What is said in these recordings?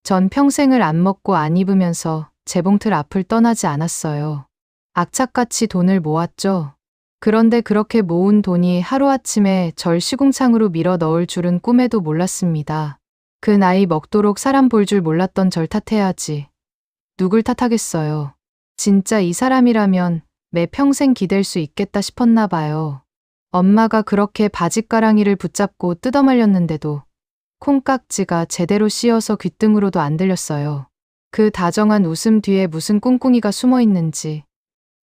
전 평생을 안 먹고 안 입으면서 재봉틀 앞을 떠나지 않았어요. 악착같이 돈을 모았죠. 그런데 그렇게 모은 돈이 하루아침에 절 시궁창으로 밀어 넣을 줄은 꿈에도 몰랐습니다. 그 나이 먹도록 사람 볼 줄 몰랐던 절 탓해야지. 누굴 탓하겠어요. 진짜 이 사람이라면 매 평생 기댈 수 있겠다 싶었나 봐요. 엄마가 그렇게 바짓가랑이를 붙잡고 뜯어말렸는데도 콩깍지가 제대로 씌어서 귓등으로도 안 들렸어요. 그 다정한 웃음 뒤에 무슨 꿍꿍이가 숨어 있는지,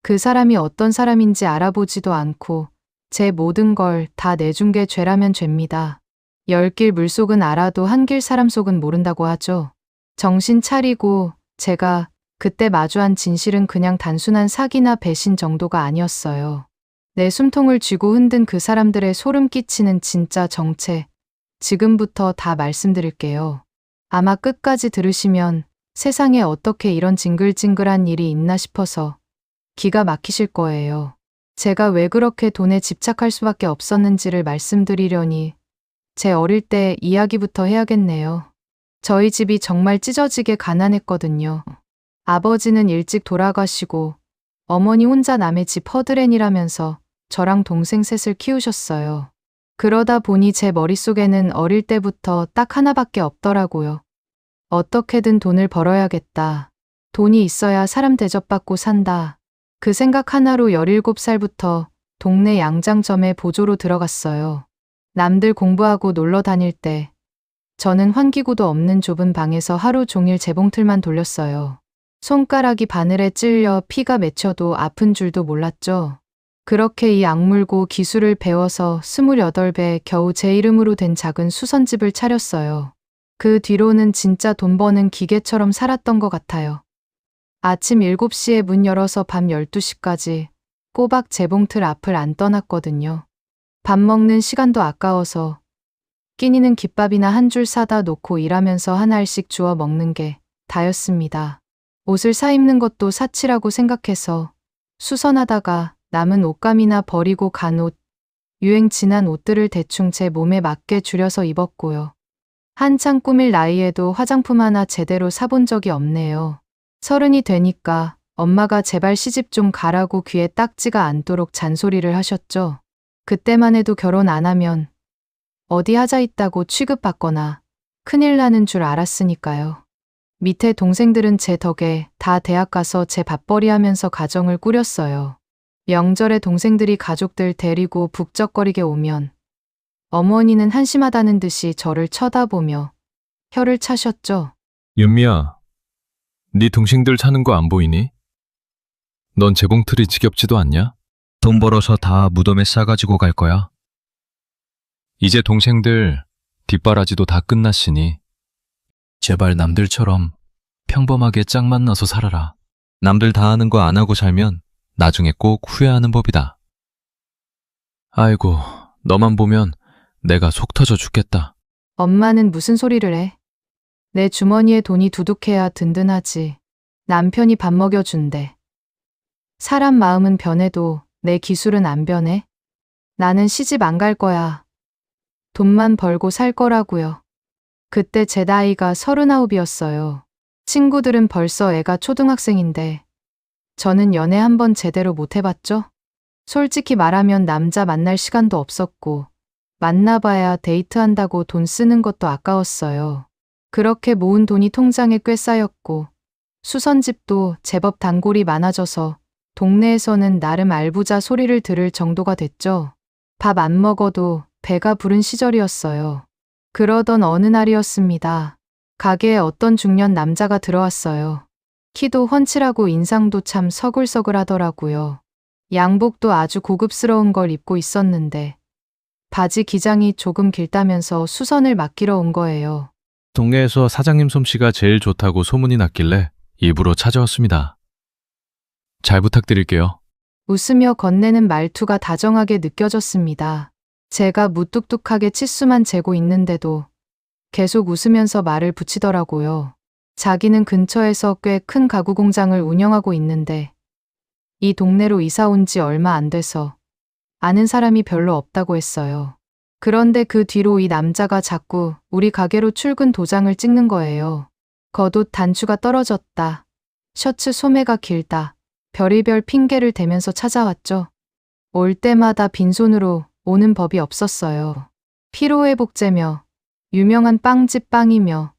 그 사람이 어떤 사람인지 알아보지도 않고 제 모든 걸 다 내준 게 죄라면 죄입니다. 10길 물속은 알아도 한 길 사람 속은 모른다고 하죠. 정신 차리고 제가 그때 마주한 진실은 그냥 단순한 사기나 배신 정도가 아니었어요. 내 숨통을 쥐고 흔든 그 사람들의 소름 끼치는 진짜 정체, 지금부터 다 말씀드릴게요. 아마 끝까지 들으시면 세상에 어떻게 이런 징글징글한 일이 있나 싶어서 기가 막히실 거예요. 제가 왜 그렇게 돈에 집착할 수밖에 없었는지를 말씀드리려니 제 어릴 때 이야기부터 해야겠네요. 저희 집이 정말 찢어지게 가난했거든요. 아버지는 일찍 돌아가시고 어머니 혼자 남의 집 허드렛이라면서 저랑 동생 셋을 키우셨어요. 그러다 보니 제 머릿속에는 어릴 때부터 딱 하나밖에 없더라고요. 어떻게든 돈을 벌어야겠다. 돈이 있어야 사람 대접받고 산다. 그 생각 하나로 17살부터 동네 양장점에 보조로 들어갔어요. 남들 공부하고 놀러 다닐 때 저는 환기구도 없는 좁은 방에서 하루 종일 재봉틀만 돌렸어요. 손가락이 바늘에 찔려 피가 맺혀도 아픈 줄도 몰랐죠. 그렇게 이 악물고 기술을 배워서 28배 겨우 제 이름으로 된 작은 수선집을 차렸어요. 그 뒤로는 진짜 돈 버는 기계처럼 살았던 것 같아요. 아침 7시에 문 열어서 밤 12시까지 꼬박 재봉틀 앞을 안 떠났거든요. 밥 먹는 시간도 아까워서 끼니는 김밥이나 한 줄 사다 놓고 일하면서 한 알씩 주워 먹는 게 다였습니다. 옷을 사 입는 것도 사치라고 생각해서 수선하다가 남은 옷감이나 버리고 간 옷, 유행 지난 옷들을 대충 제 몸에 맞게 줄여서 입었고요. 한창 꾸밀 나이에도 화장품 하나 제대로 사본 적이 없네요. 30이 되니까 엄마가 제발 시집 좀 가라고 귀에 딱지가 않도록 잔소리를 하셨죠. 그때만 해도 결혼 안 하면 어디 하자 있다고 취급받거나 큰일 나는 줄 알았으니까요. 밑에 동생들은 제 덕에 다 대학 가서 제 밥벌이 하면서 가정을 꾸렸어요. 명절에 동생들이 가족들 데리고 북적거리게 오면 어머니는 한심하다는 듯이 저를 쳐다보며 혀를 차셨죠. 윤미야, 네 동생들 사는 거 안 보이니? 넌 재봉틀이 지겹지도 않냐? 돈 벌어서 다 무덤에 싸가지고 갈 거야. 이제 동생들 뒷바라지도 다 끝났으니 제발 남들처럼 평범하게 짝 만나서 살아라. 남들 다 하는 거 안 하고 살면 나중에 꼭 후회하는 법이다. 아이고, 너만 보면 내가 속 터져 죽겠다. 엄마는 무슨 소리를 해? 내 주머니에 돈이 두둑해야 든든하지. 남편이 밥 먹여준대. 사람 마음은 변해도 내 기술은 안 변해? 나는 시집 안 갈 거야. 돈만 벌고 살 거라고요. 그때 제 나이가 39이었어요. 친구들은 벌써 애가 초등학생인데 저는 연애 한 번 제대로 못 해봤죠? 솔직히 말하면 남자 만날 시간도 없었고 만나봐야 데이트한다고 돈 쓰는 것도 아까웠어요. 그렇게 모은 돈이 통장에 꽤 쌓였고 수선집도 제법 단골이 많아져서 동네에서는 나름 알부자 소리를 들을 정도가 됐죠. 밥 안 먹어도 배가 부른 시절이었어요. 그러던 어느 날이었습니다. 가게에 어떤 중년 남자가 들어왔어요. 키도 훤칠하고 인상도 참 서글서글하더라고요. 양복도 아주 고급스러운 걸 입고 있었는데 바지 기장이 조금 길다면서 수선을 맡기러 온 거예요. 동네에서 사장님 솜씨가 제일 좋다고 소문이 났길래 일부러 찾아왔습니다. 잘 부탁드릴게요. 웃으며 건네는 말투가 다정하게 느껴졌습니다. 제가 무뚝뚝하게 치수만 재고 있는데도 계속 웃으면서 말을 붙이더라고요. 자기는 근처에서 꽤 큰 가구 공장을 운영하고 있는데 이 동네로 이사 온 지 얼마 안 돼서 아는 사람이 별로 없다고 했어요. 그런데 그 뒤로 이 남자가 자꾸 우리 가게로 출근 도장을 찍는 거예요. 겉옷 단추가 떨어졌다. 셔츠 소매가 길다. 별의별 핑계를 대면서 찾아왔죠. 올 때마다 빈손으로 오는 법이 없었어요. 피로회복제며 유명한 빵집 빵이며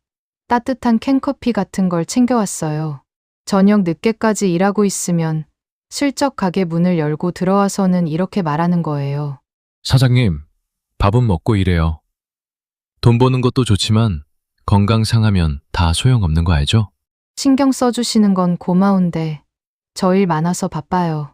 따뜻한 캔커피 같은 걸 챙겨왔어요. 저녁 늦게까지 일하고 있으면 슬쩍 가게 문을 열고 들어와서는 이렇게 말하는 거예요. 사장님, 밥은 먹고 일해요. 돈 버는 것도 좋지만 건강 상하면 다 소용없는 거 알죠? 신경 써주시는 건 고마운데 저 일 많아서 바빠요.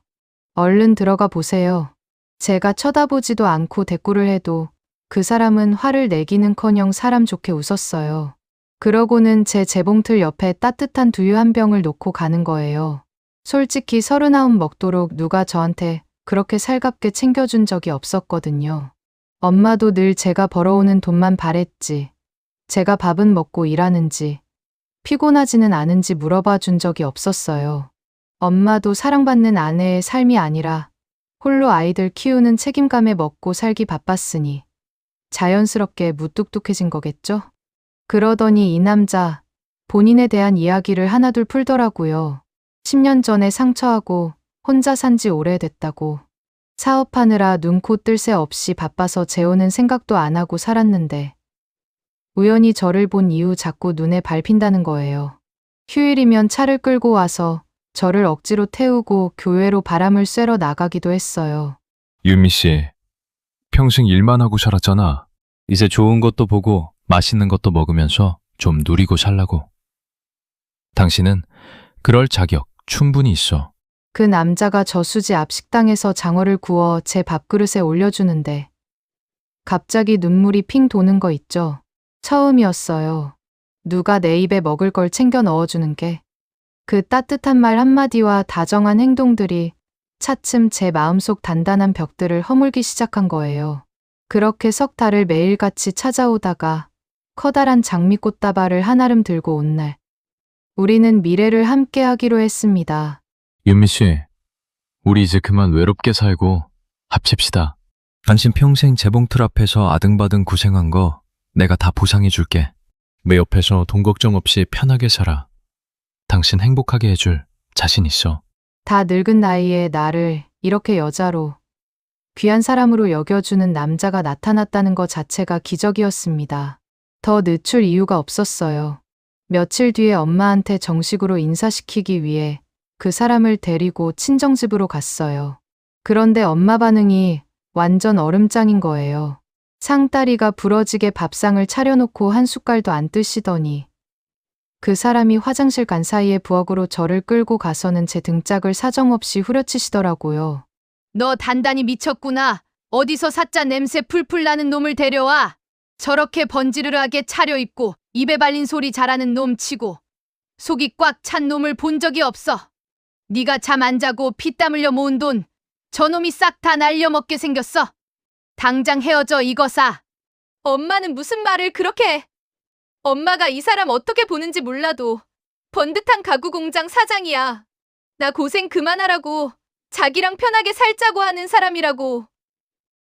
얼른 들어가 보세요. 제가 쳐다보지도 않고 대꾸를 해도 그 사람은 화를 내기는커녕 사람 좋게 웃었어요. 그러고는 제 재봉틀 옆에 따뜻한 두유 한 병을 놓고 가는 거예요. 솔직히 39 먹도록 누가 저한테 그렇게 살갑게 챙겨준 적이 없었거든요. 엄마도 늘 제가 벌어오는 돈만 바랬지. 제가 밥은 먹고 일하는지, 피곤하지는 않은지 물어봐 준 적이 없었어요. 엄마도 사랑받는 아내의 삶이 아니라 홀로 아이들 키우는 책임감에 먹고 살기 바빴으니 자연스럽게 무뚝뚝해진 거겠죠? 그러더니 이 남자 본인에 대한 이야기를 하나둘 풀더라고요. 10년 전에 상처하고 혼자 산지 오래됐다고. 사업하느라 눈코 뜰 새 없이 바빠서 재우는 생각도 안 하고 살았는데 우연히 저를 본 이후 자꾸 눈에 밟힌다는 거예요. 휴일이면 차를 끌고 와서 저를 억지로 태우고 교회로 바람을 쐬러 나가기도 했어요. 유미 씨, 평생 일만 하고 살았잖아. 이제 좋은 것도 보고 맛있는 것도 먹으면서 좀 누리고 살라고. 당신은 그럴 자격 충분히 있어. 그 남자가 저수지 앞 식당에서 장어를 구워 제 밥그릇에 올려주는데 갑자기 눈물이 핑 도는 거 있죠. 처음이었어요. 누가 내 입에 먹을 걸 챙겨 넣어주는 게. 그 따뜻한 말 한마디와 다정한 행동들이 차츰 제 마음속 단단한 벽들을 허물기 시작한 거예요. 그렇게 석 달을 매일같이 찾아오다가 커다란 장미꽃다발을 한아름 들고 온 날, 우리는 미래를 함께 하기로 했습니다. 유미 씨, 우리 이제 그만 외롭게 살고 합칩시다. 당신 평생 재봉틀 앞에서 아등바등 고생한 거 내가 다 보상해 줄게. 내 옆에서 돈 걱정 없이 편하게 살아. 당신 행복하게 해줄 자신 있어. 다 늙은 나이에 나를 이렇게 여자로, 귀한 사람으로 여겨주는 남자가 나타났다는 것 자체가 기적이었습니다. 더 늦출 이유가 없었어요. 며칠 뒤에 엄마한테 정식으로 인사시키기 위해 그 사람을 데리고 친정집으로 갔어요. 그런데 엄마 반응이 완전 얼음장인 거예요. 상다리가 부러지게 밥상을 차려놓고 한 숟갈도 안 드시더니 그 사람이 화장실 간 사이에 부엌으로 저를 끌고 가서는 제 등짝을 사정없이 후려치시더라고요. 너 단단히 미쳤구나. 어디서 사짜 냄새 풀풀 나는 놈을 데려와. 저렇게 번지르르하게 차려입고 입에 발린 소리 잘하는 놈 치고 속이 꽉 찬 놈을 본 적이 없어. 네가 잠 안 자고 피땀 흘려 모은 돈 저놈이 싹 다 날려먹게 생겼어. 당장 헤어져 이거사. 엄마는 무슨 말을 그렇게 해. 엄마가 이 사람 어떻게 보는지 몰라도 번듯한 가구 공장 사장이야. 나 고생 그만하라고 자기랑 편하게 살자고 하는 사람이라고.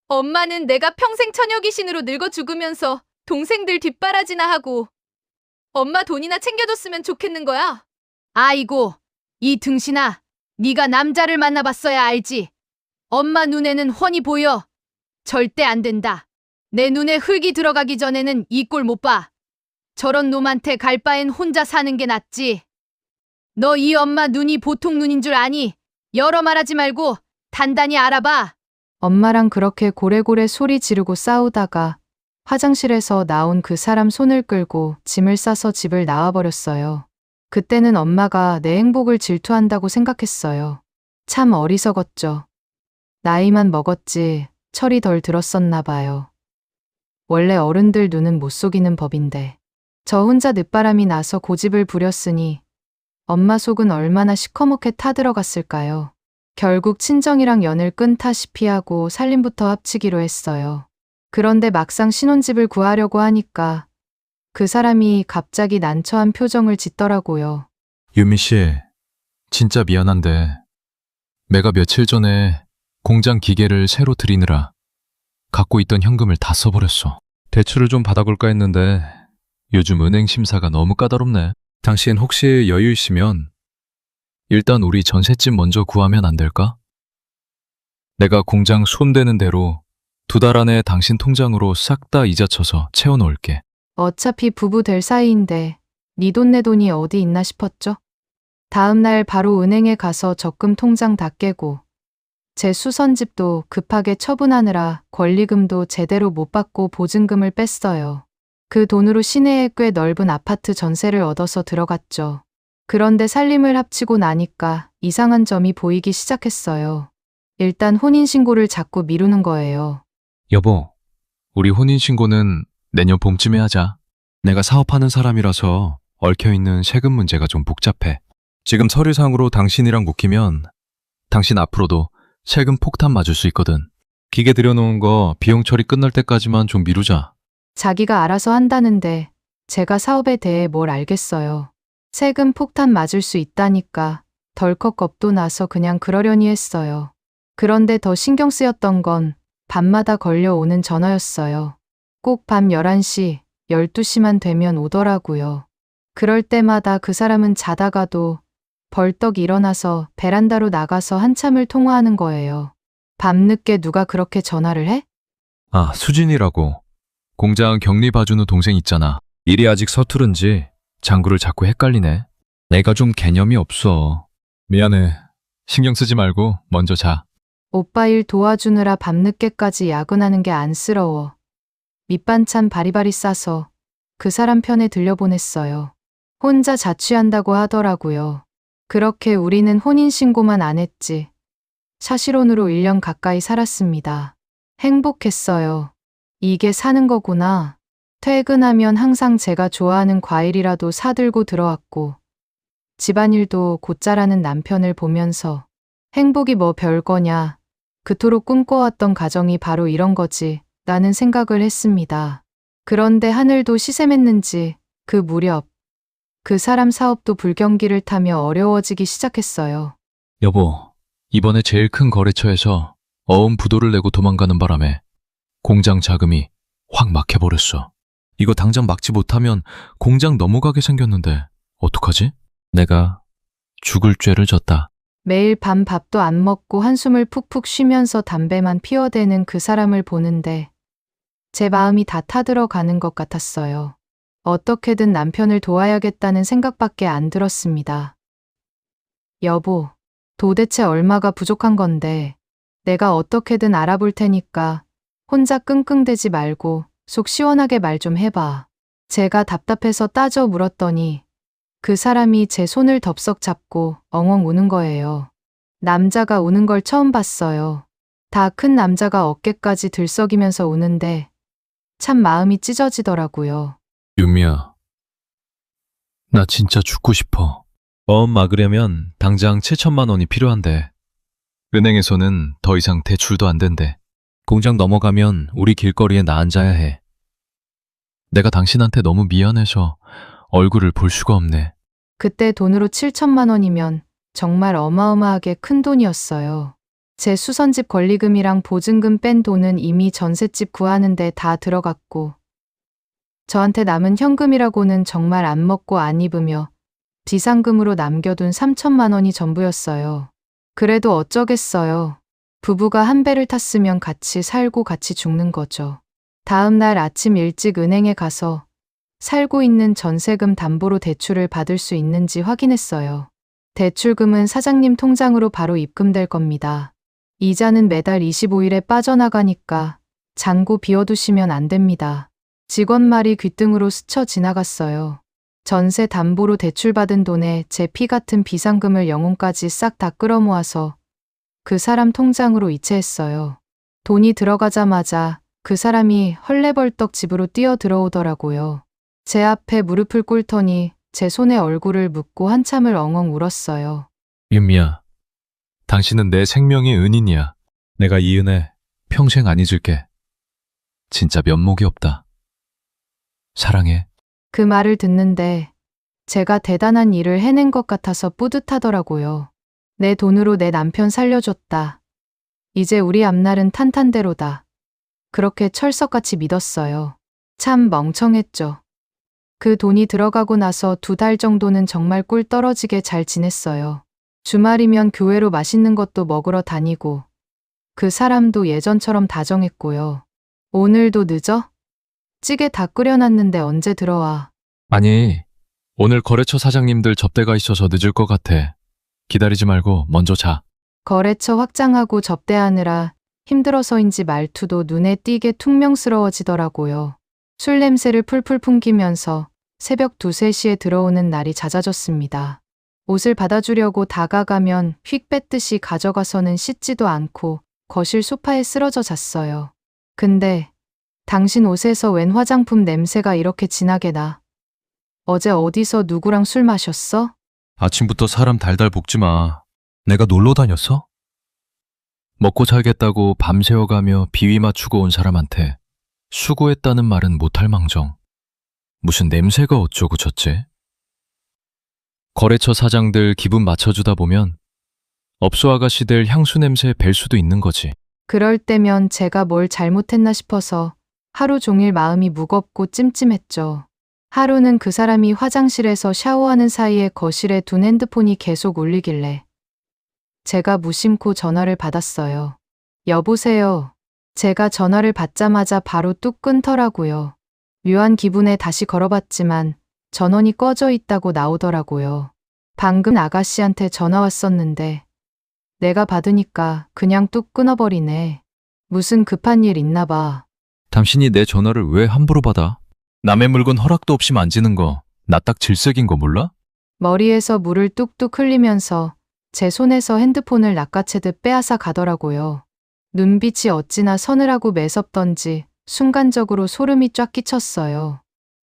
엄마는 내가 평생 처녀 귀신으로 늙어 죽으면서 동생들 뒷바라지나 하고 엄마 돈이나 챙겨줬으면 좋겠는 거야. 아이고 이 등신아, 네가 남자를 만나봤어야 알지. 엄마 눈에는 훤히 보여. 절대 안 된다. 내 눈에 흙이 들어가기 전에는 이 꼴 못 봐. 저런 놈한테 갈 바엔 혼자 사는 게 낫지. 너 이 엄마 눈이 보통 눈인 줄 아니? 여러 말하지 말고 단단히 알아봐. 엄마랑 그렇게 고래고래 소리 지르고 싸우다가 화장실에서 나온 그 사람 손을 끌고 짐을 싸서 집을 나와버렸어요. 그때는 엄마가 내 행복을 질투한다고 생각했어요. 참 어리석었죠. 나이만 먹었지 철이 덜 들었었나 봐요. 원래 어른들 눈은 못 속이는 법인데 저 혼자 늦바람이 나서 고집을 부렸으니 엄마 속은 얼마나 시커멓게 타들어갔을까요. 결국 친정이랑 연을 끊다시피 하고 살림부터 합치기로 했어요. 그런데 막상 신혼집을 구하려고 하니까 그 사람이 갑자기 난처한 표정을 짓더라고요. 유미 씨, 진짜 미안한데 내가 며칠 전에 공장 기계를 새로 들이느라 갖고 있던 현금을 다 써버렸어. 대출을 좀 받아볼까 했는데 요즘 은행 심사가 너무 까다롭네. 당신 혹시 여유 있으면 일단 우리 전셋집 먼저 구하면 안 될까? 내가 공장 손대는 대로 2달 안에 당신 통장으로 싹 다 이자 쳐서 채워놓을게. 어차피 부부 될 사이인데 네 돈 내 돈이 어디 있나 싶었죠. 다음 날 바로 은행에 가서 적금 통장 다 깨고 제 수선집도 급하게 처분하느라 권리금도 제대로 못 받고 보증금을 뺐어요. 그 돈으로 시내에 꽤 넓은 아파트 전세를 얻어서 들어갔죠. 그런데 살림을 합치고 나니까 이상한 점이 보이기 시작했어요. 일단 혼인신고를 자꾸 미루는 거예요. 여보, 우리 혼인신고는 내년 봄쯤에 하자. 내가 사업하는 사람이라서 얽혀있는 세금 문제가 좀 복잡해. 지금 서류상으로 당신이랑 묶이면 당신 앞으로도 세금 폭탄 맞을 수 있거든. 기계 들여놓은 거 비용 처리 끝날 때까지만 좀 미루자. 자기가 알아서 한다는데 제가 사업에 대해 뭘 알겠어요. 세금 폭탄 맞을 수 있다니까 덜컥 겁도 나서 그냥 그러려니 했어요. 그런데 더 신경 쓰였던 건 밤마다 걸려오는 전화였어요. 꼭 밤 11시, 12시만 되면 오더라고요. 그럴 때마다 그 사람은 자다가도 벌떡 일어나서 베란다로 나가서 한참을 통화하는 거예요. 밤늦게 누가 그렇게 전화를 해? 아, 수진이라고. 공장 격리 봐주는 동생 있잖아. 일이 아직 서투른지 장구를 자꾸 헷갈리네. 내가 좀 개념이 없어. 미안해. 신경 쓰지 말고 먼저 자. 오빠 일 도와주느라 밤늦게까지 야근하는 게 안쓰러워. 밑반찬 바리바리 싸서 그 사람 편에 들려보냈어요. 혼자 자취한다고 하더라고요. 그렇게 우리는 혼인신고만 안 했지. 사실혼으로 1년 가까이 살았습니다. 행복했어요. 이게 사는 거구나. 퇴근하면 항상 제가 좋아하는 과일이라도 사들고 들어왔고, 집안일도 곧잘하는 남편을 보면서 행복이 뭐 별거냐, 그토록 꿈꿔왔던 가정이 바로 이런 거지, 라는 생각을 했습니다. 그런데 하늘도 시샘했는지 그 무렵, 그 사람 사업도 불경기를 타며 어려워지기 시작했어요. 여보, 이번에 제일 큰 거래처에서 어음 부도를 내고 도망가는 바람에 공장 자금이 확 막혀버렸어. 이거 당장 막지 못하면 공장 넘어가게 생겼는데 어떡하지? 내가 죽을 죄를 졌다. 매일 밤 밥도 안 먹고 한숨을 푹푹 쉬면서 담배만 피워대는 그 사람을 보는데 제 마음이 다 타들어가는 것 같았어요. 어떻게든 남편을 도와야겠다는 생각밖에 안 들었습니다. 여보, 도대체 얼마가 부족한 건데 내가 어떻게든 알아볼 테니까 혼자 끙끙대지 말고 속 시원하게 말 좀 해봐. 제가 답답해서 따져 물었더니 그 사람이 제 손을 덥석 잡고 엉엉 우는 거예요. 남자가 우는 걸 처음 봤어요. 다 큰 남자가 어깨까지 들썩이면서 우는데 참 마음이 찢어지더라고요. 유미야, 나 진짜 죽고 싶어. 어음 막으려면 당장 7천만 원이 필요한데 은행에서는 더 이상 대출도 안 된대. 공장 넘어가면 우리 길거리에 나 앉아야 해. 내가 당신한테 너무 미안해서 얼굴을 볼 수가 없네. 그때 돈으로 7천만 원이면 정말 어마어마하게 큰 돈이었어요. 제 수선집 권리금이랑 보증금 뺀 돈은 이미 전셋집 구하는데 다 들어갔고 저한테 남은 현금이라고는 정말 안 먹고 안 입으며 비상금으로 남겨둔 3천만 원이 전부였어요. 그래도 어쩌겠어요. 부부가 한 배를 탔으면 같이 살고 같이 죽는 거죠. 다음 날 아침 일찍 은행에 가서 살고 있는 전세금 담보로 대출을 받을 수 있는지 확인했어요. 대출금은 사장님 통장으로 바로 입금될 겁니다. 이자는 매달 25일에 빠져나가니까 잔고 비워두시면 안 됩니다. 직원 말이 귓등으로 스쳐 지나갔어요. 전세 담보로 대출받은 돈에 제 피 같은 비상금을 영혼까지 싹 다 끌어모아서 그 사람 통장으로 이체했어요. 돈이 들어가자마자 그 사람이 헐레벌떡 집으로 뛰어 들어오더라고요. 제 앞에 무릎을 꿇더니 제 손에 얼굴을 묻고 한참을 엉엉 울었어요. 유미야, 당신은 내 생명의 은인이야. 내가 이 은혜 평생 안 잊을게. 진짜 면목이 없다. 사랑해. 그 말을 듣는데 제가 대단한 일을 해낸 것 같아서 뿌듯하더라고요. 내 돈으로 내 남편 살려줬다. 이제 우리 앞날은 탄탄대로다. 그렇게 철석같이 믿었어요. 참 멍청했죠. 그 돈이 들어가고 나서 2달 정도는 정말 꿀 떨어지게 잘 지냈어요. 주말이면 교회로 맛있는 것도 먹으러 다니고 그 사람도 예전처럼 다정했고요. 오늘도 늦어? 찌개 다 끓여놨는데 언제 들어와? 아니, 오늘 거래처 사장님들 접대가 있어서 늦을 것 같아. 기다리지 말고 먼저 자. 거래처 확장하고 접대하느라 힘들어서인지 말투도 눈에 띄게 퉁명스러워지더라고요. 술 냄새를 풀풀 풍기면서 새벽 2, 3시에 들어오는 날이 잦아졌습니다. 옷을 받아주려고 다가가면 휙 뺐듯이 가져가서는 씻지도 않고 거실 소파에 쓰러져 잤어요. 근데 당신 옷에서 웬 화장품 냄새가 이렇게 진하게 나? 어제 어디서 누구랑 술 마셨어? 아침부터 사람 달달 볶지 마. 내가 놀러 다녔어? 먹고 살겠다고 밤새워가며 비위 맞추고 온 사람한테 수고했다는 말은 못할 망정. 무슨 냄새가 어쩌고 저쩌지? 거래처 사장들 기분 맞춰주다 보면 업소 아가씨들 향수 냄새 뵐 수도 있는 거지. 그럴 때면 제가 뭘 잘못했나 싶어서 하루 종일 마음이 무겁고 찜찜했죠. 하루는 그 사람이 화장실에서 샤워하는 사이에 거실에 둔 핸드폰이 계속 울리길래 제가 무심코 전화를 받았어요. 여보세요. 제가 전화를 받자마자 바로 뚝 끊더라고요. 묘한 기분에 다시 걸어봤지만 전원이 꺼져 있다고 나오더라고요. 방금 아가씨한테 전화 왔었는데 내가 받으니까 그냥 뚝 끊어버리네. 무슨 급한 일 있나 봐. 당신이 내 전화를 왜 함부로 받아? 남의 물건 허락도 없이 만지는 거, 나 딱 질색인 거 몰라? 머리에서 물을 뚝뚝 흘리면서 제 손에서 핸드폰을 낚아채듯 빼앗아 가더라고요. 눈빛이 어찌나 서늘하고 매섭던지 순간적으로 소름이 쫙 끼쳤어요.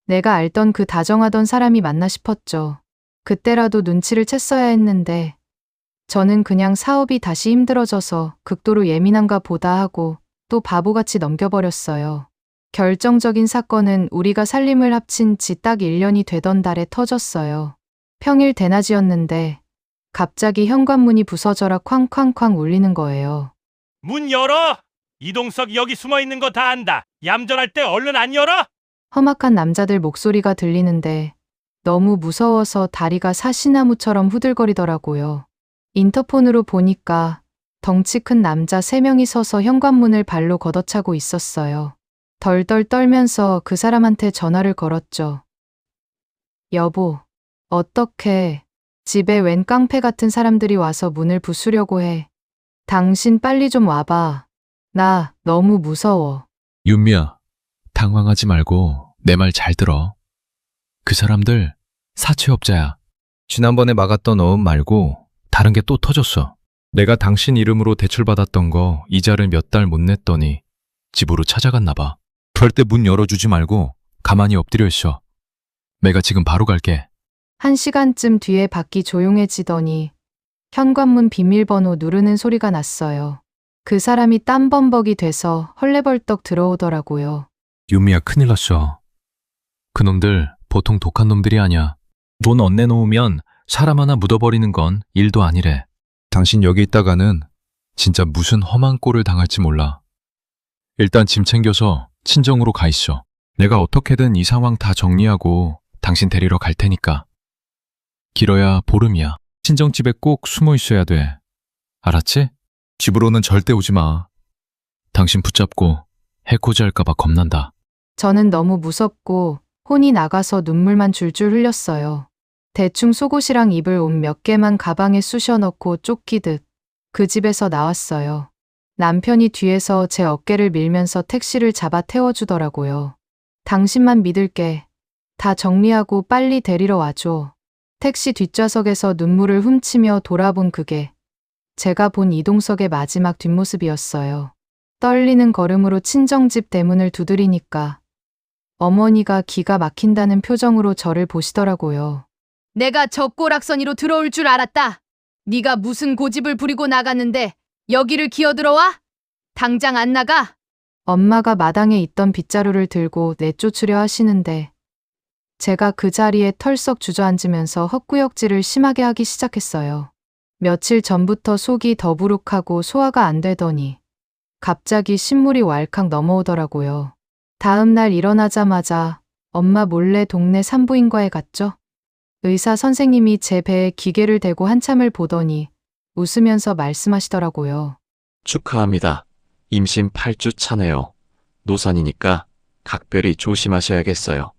내가 알던 그 다정하던 사람이 맞나 싶었죠. 그때라도 눈치를 챘어야 했는데 저는 그냥 사업이 다시 힘들어져서 극도로 예민한가 보다 하고 또 바보같이 넘겨버렸어요. 결정적인 사건은 우리가 살림을 합친 지 딱 1년이 되던 달에 터졌어요. 평일 대낮이었는데 갑자기 현관문이 부서져라 쾅쾅쾅 울리는 거예요. 문 열어! 이동석 여기 숨어 있는 거 다 안다. 얌전할 때 얼른 안 열어! 험악한 남자들 목소리가 들리는데 너무 무서워서 다리가 사시나무처럼 후들거리더라고요. 인터폰으로 보니까 덩치 큰 남자 3명이 서서 현관문을 발로 걷어차고 있었어요. 덜덜 떨면서 그 사람한테 전화를 걸었죠. 여보, 어떡해. 집에 웬 깡패 같은 사람들이 와서 문을 부수려고 해. 당신 빨리 좀 와봐. 나 너무 무서워. 윤미야, 당황하지 말고 내 말 잘 들어. 그 사람들 사채업자야. 지난번에 막았던 어음 말고 다른 게 또 터졌어. 내가 당신 이름으로 대출받았던 거 이자를 몇 달 못 냈더니 집으로 찾아갔나 봐. 그럴 때 문 열어주지 말고 가만히 엎드려 있어. 내가 지금 바로 갈게. 1시간쯤 뒤에 밖이 조용해지더니 현관문 비밀번호 누르는 소리가 났어요. 그 사람이 땀범벅이 돼서 헐레벌떡 들어오더라고요. 윤미야, 큰일 났어. 그놈들 보통 독한 놈들이 아니야. 돈 안 내놓으면 사람 하나 묻어버리는 건 일도 아니래. 당신 여기 있다가는 진짜 무슨 험한 꼴을 당할지 몰라. 일단 짐 챙겨서 친정으로 가 있어. 내가 어떻게든 이 상황 다 정리하고 당신 데리러 갈 테니까. 길어야 보름이야. 친정집에 꼭 숨어 있어야 돼. 알았지? 집으로는 절대 오지 마. 당신 붙잡고 해코지 할까봐 겁난다. 저는 너무 무섭고 혼이 나가서 눈물만 줄줄 흘렸어요. 대충 속옷이랑 입을 옷 몇 개만 가방에 쑤셔 넣고 쫓기듯 그 집에서 나왔어요. 남편이 뒤에서 제 어깨를 밀면서 택시를 잡아 태워주더라고요. 당신만 믿을게. 다 정리하고 빨리 데리러 와줘. 택시 뒷좌석에서 눈물을 훔치며 돌아본 그게 제가 본 이동석의 마지막 뒷모습이었어요. 떨리는 걸음으로 친정집 대문을 두드리니까 어머니가 기가 막힌다는 표정으로 저를 보시더라고요. 내가 저 꼬락서니로 들어올 줄 알았다. 네가 무슨 고집을 부리고 나갔는데 여기를 기어들어와? 당장 안 나가? 엄마가 마당에 있던 빗자루를 들고 내쫓으려 하시는데 제가 그 자리에 털썩 주저앉으면서 헛구역질을 심하게 하기 시작했어요. 며칠 전부터 속이 더부룩하고 소화가 안 되더니 갑자기 신물이 왈칵 넘어오더라고요. 다음 날 일어나자마자 엄마 몰래 동네 산부인과에 갔죠. 의사 선생님이 제 배에 기계를 대고 한참을 보더니 웃으면서 말씀하시더라고요. 축하합니다. 임신 8주 차네요. 노산이니까 각별히 조심하셔야겠어요.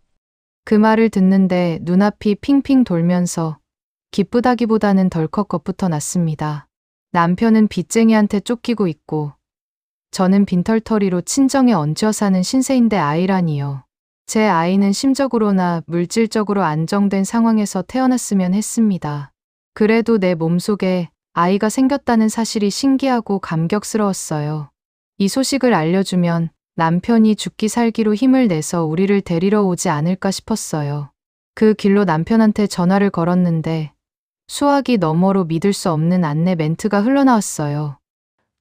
그 말을 듣는데 눈앞이 핑핑 돌면서 기쁘다기보다는 덜컥 겁부터 났습니다. 남편은 빚쟁이한테 쫓기고 있고 저는 빈털터리로 친정에 얹혀 사는 신세인데 아이라니요. 제 아이는 심적으로나 물질적으로 안정된 상황에서 태어났으면 했습니다. 그래도 내 몸속에 아이가 생겼다는 사실이 신기하고 감격스러웠어요. 이 소식을 알려주면 남편이 죽기 살기로 힘을 내서 우리를 데리러 오지 않을까 싶었어요. 그 길로 남편한테 전화를 걸었는데 수화기 너머로 믿을 수 없는 안내 멘트가 흘러나왔어요.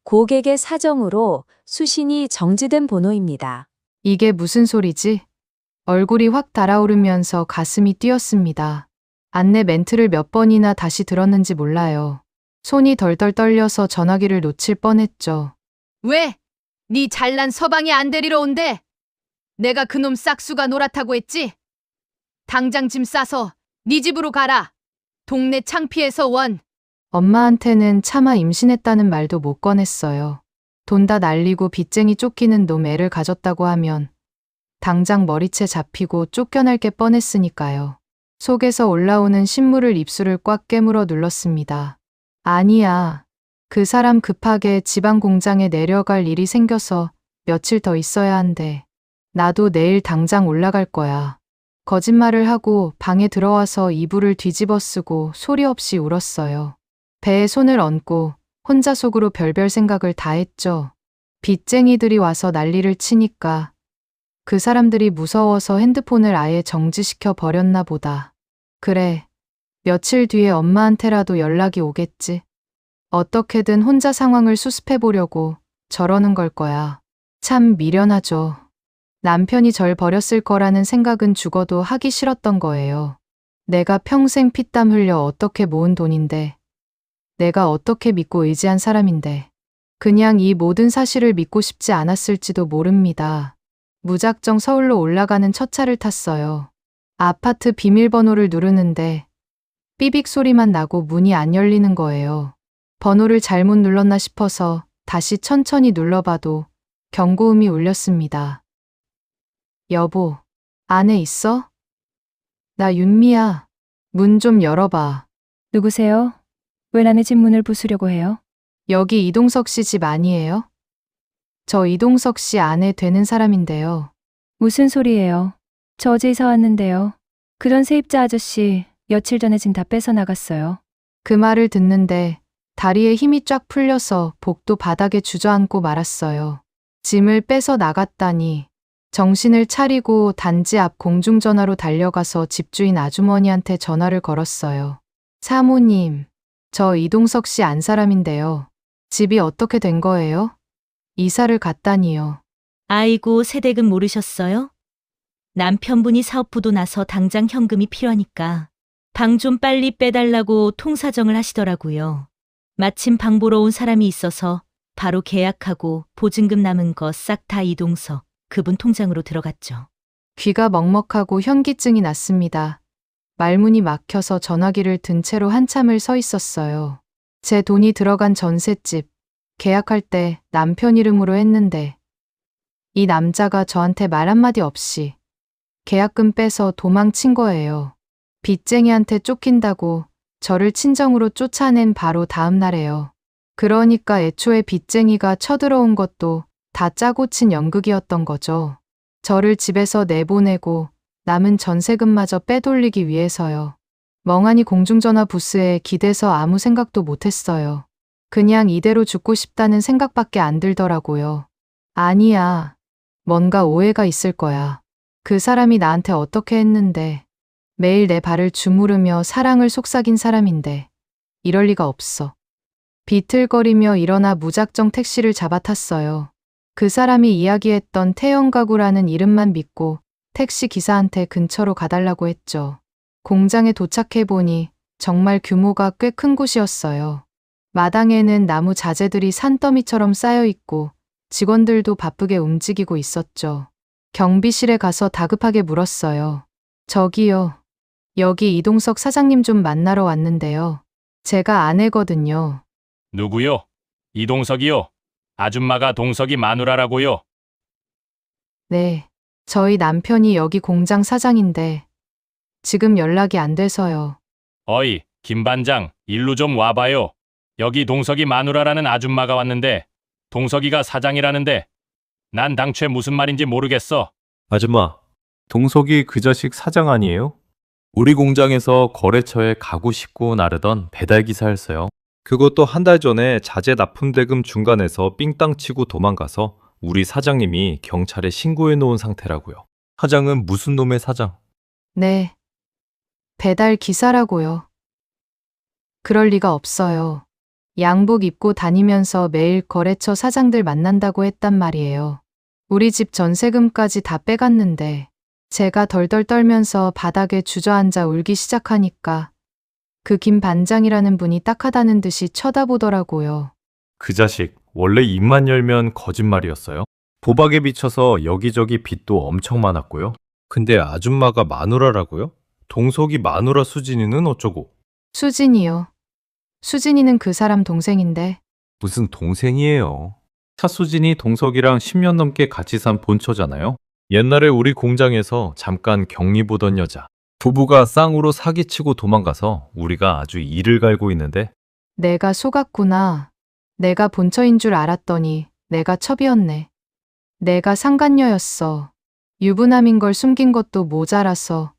고객의 사정으로 수신이 정지된 번호입니다. 이게 무슨 소리지? 얼굴이 확 달아오르면서 가슴이 뛰었습니다. 안내 멘트를 몇 번이나 다시 들었는지 몰라요. 손이 덜덜 떨려서 전화기를 놓칠 뻔했죠. 왜? 네 잘난 서방이 안 데리러 온대? 내가 그놈 싹수가 노랗다고 했지? 당장 짐 싸서 네 집으로 가라. 동네 창피해서 원. 엄마한테는 차마 임신했다는 말도 못 꺼냈어요. 돈 다 날리고 빚쟁이 쫓기는 놈 애를 가졌다고 하면 당장 머리채 잡히고 쫓겨날 게 뻔했으니까요. 속에서 올라오는 신물을 입술을 꽉 깨물어 눌렀습니다. 아니야. 그 사람 급하게 지방 공장에 내려갈 일이 생겨서 며칠 더 있어야 한대. 나도 내일 당장 올라갈 거야. 거짓말을 하고 방에 들어와서 이불을 뒤집어 쓰고 소리 없이 울었어요. 배에 손을 얹고 혼자 속으로 별별 생각을 다 했죠. 빚쟁이들이 와서 난리를 치니까 그 사람들이 무서워서 핸드폰을 아예 정지시켜 버렸나 보다. 그래, 며칠 뒤에 엄마한테라도 연락이 오겠지. 어떻게든 혼자 상황을 수습해 보려고 저러는 걸 거야. 참 미련하죠. 남편이 절 버렸을 거라는 생각은 죽어도 하기 싫었던 거예요. 내가 평생 피땀 흘려 어떻게 모은 돈인데, 내가 어떻게 믿고 의지한 사람인데, 그냥 이 모든 사실을 믿고 싶지 않았을지도 모릅니다. 무작정 서울로 올라가는 첫 차를 탔어요. 아파트 비밀번호를 누르는데 삐빅 소리만 나고 문이 안 열리는 거예요. 번호를 잘못 눌렀나 싶어서 다시 천천히 눌러봐도 경고음이 울렸습니다. 여보, 안에 있어? 나 윤미야. 문 좀 열어봐. 누구세요? 왜 남의 집 문을 부수려고 해요? 여기 이동석 씨 집 아니에요? 저 이동석 씨 아내 되는 사람인데요. 무슨 소리예요? 저 어제 이사 왔는데요. 그런 세입자 아저씨 며칠 전에 짐 다 뺏어 나갔어요. 그 말을 듣는데 다리에 힘이 쫙 풀려서 복도 바닥에 주저앉고 말았어요. 짐을 뺏어 나갔다니. 정신을 차리고 단지 앞 공중전화로 달려가서 집주인 아주머니한테 전화를 걸었어요. 사모님, 저 이동석 씨 안 사람인데요. 집이 어떻게 된 거예요? 이사를 갔다니요. 아이고, 세대금 모르셨어요? 남편분이 사업부도 나서 당장 현금이 필요하니까 방 좀 빨리 빼달라고 통사정을 하시더라고요. 마침 방 보러 온 사람이 있어서 바로 계약하고 보증금 남은 거 싹 다 이동석 그분 통장으로 들어갔죠. 귀가 먹먹하고 현기증이 났습니다. 말문이 막혀서 전화기를 든 채로 한참을 서 있었어요. 제 돈이 들어간 전셋집, 계약할 때 남편 이름으로 했는데 이 남자가 저한테 말 한마디 없이 계약금 빼서 도망친 거예요. 빚쟁이한테 쫓긴다고 저를 친정으로 쫓아낸 바로 다음 날에요. 그러니까 애초에 빚쟁이가 쳐들어온 것도 다 짜고 친 연극이었던 거죠. 저를 집에서 내보내고 남은 전세금마저 빼돌리기 위해서요. 멍하니 공중전화 부스에 기대서 아무 생각도 못했어요. 그냥 이대로 죽고 싶다는 생각밖에 안 들더라고요. 아니야. 뭔가 오해가 있을 거야. 그 사람이 나한테 어떻게 했는데 매일 내 발을 주무르며 사랑을 속삭인 사람인데 이럴 리가 없어. 비틀거리며 일어나 무작정 택시를 잡아탔어요. 그 사람이 이야기했던 태영가구라는 이름만 믿고 택시 기사한테 근처로 가달라고 했죠. 공장에 도착해보니 정말 규모가 꽤 큰 곳이었어요. 마당에는 나무 자재들이 산더미처럼 쌓여있고 직원들도 바쁘게 움직이고 있었죠. 경비실에 가서 다급하게 물었어요. 저기요. 여기 이동석 사장님 좀 만나러 왔는데요. 제가 아내거든요. 누구요? 이동석이요? 아줌마가 동석이 마누라라고요? 네. 저희 남편이 여기 공장 사장인데 지금 연락이 안 돼서요. 어이, 김 반장, 일로 좀 와봐요. 여기 동석이 마누라라는 아줌마가 왔는데 동석이가 사장이라는데 난 당최 무슨 말인지 모르겠어. 아줌마, 동석이 그 자식 사장 아니에요? 우리 공장에서 거래처에 가구 싣고 나르던 배달기사였어요. 그것도 한 달 전에 자재 납품대금 중간에서 삥땅 치고 도망가서 우리 사장님이 경찰에 신고해 놓은 상태라고요. 사장은 무슨 놈의 사장? 네. 배달 기사라고요. 그럴 리가 없어요. 양복 입고 다니면서 매일 거래처 사장들 만난다고 했단 말이에요. 우리 집 전세금까지 다 빼갔는데 제가 덜덜 떨면서 바닥에 주저앉아 울기 시작하니까 그 김 반장이라는 분이 딱하다는 듯이 쳐다보더라고요. 그 자식 원래 입만 열면 거짓말이었어요. 도박에 비쳐서 여기저기 빚도 엄청 많았고요. 근데 아줌마가 마누라라고요? 동석이 마누라 수진이는 어쩌고? 수진이요. 수진이는 그 사람 동생인데 무슨 동생이에요. 차수진이 동석이랑 10년 넘게 같이 산 본처잖아요. 옛날에 우리 공장에서 잠깐 격리 보던 여자. 부부가 쌍으로 사기치고 도망가서 우리가 아주 이를 갈고 있는데 내가 속았구나. 내가 본처인 줄 알았더니 내가 첩이었네. 내가 상간녀였어. 유부남인 걸 숨긴 것도 모자라서